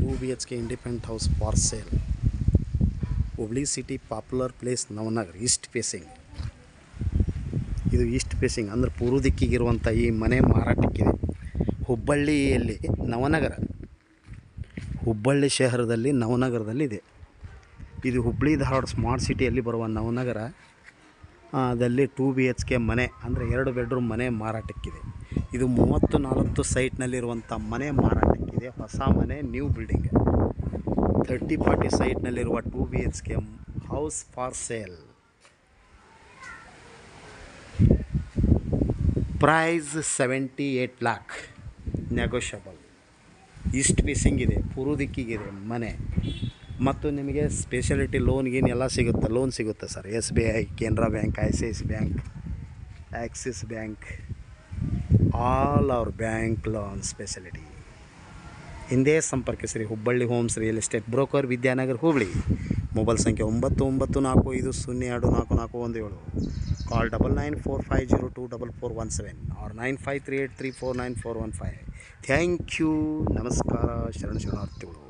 2 BHK independent house for sale. Hubli city popular place Navanagar east facing. ಇದು east facing ಅಂದರೆ ಪೂರ್ವ ದಿಕ್ಕಿಗಿರುವಂಥ ಈ ಮನೆ ಮಾರಾಟಕ್ಕಿದೆ. ಹುಬ್ಬಳ್ಳಿಯಲ್ಲಿ ಹುಬ್ಬಳ್ಳಿ ಶಹರದಲ್ಲಿ ನವನಗರದಲ್ಲಿದೆ. ಇದು ಹುಬ್ಬಳ್ಳಿ ಧಾರವಾಡ ಸ್ಮಾರ್ಟ್ ಸಿಟಿಯಲ್ಲಿ ಬರುವ ನವನಗರ ದಲ್ಲಿ 2 BHK ಮನೆ ಅಂದರೆ 2 ಬೆಡ್ರೂಮ್ ಮನೆ ಮಾರಾಟಕ್ಕಿದೆ. ಇದು 34 ಸೈಟ್ನಲ್ಲಿರುವಂಥ ಮನೆ ಮಾರಾಟಕ್ಕಿದೆ. ಹೊಸ ಮನೆ, ನ್ಯೂ ಬಿಲ್ಡಿಂಗ್. 30-40 ಸೈಟ್ನಲ್ಲಿರುವ 2 BHK house for sale. Price 78 lakh, negotiable. East facing ಇದೆ, ಪೂರ್ವ ದಿಕ್ಕಿಗಿದೆ ಮನೆ. ಮತ್ತು ನಿಮಗೆ ಸ್ಪೆಷಾಲಿಟಿ ಲೋನ್ ಸಿಗುತ್ತೆ. ಲೋನ್ ಸಿಗುತ್ತೆ sir. SBI, Canara bank, ICICI bank, Axis bank, all our bank loan speciality. ಹಿಂದೆ ಸಂಪರ್ಕಿಸಿರಿ. Hubballi homes real estate broker, Vidyanagar, Hubballi. Mobile ಸಂಖ್ಯೆ 9945544417. Call 9945024417 or 9538349415. Thank you. ನಮಸ್ಕಾರ. ಶರಣಾರ್ಥಿಗಳು.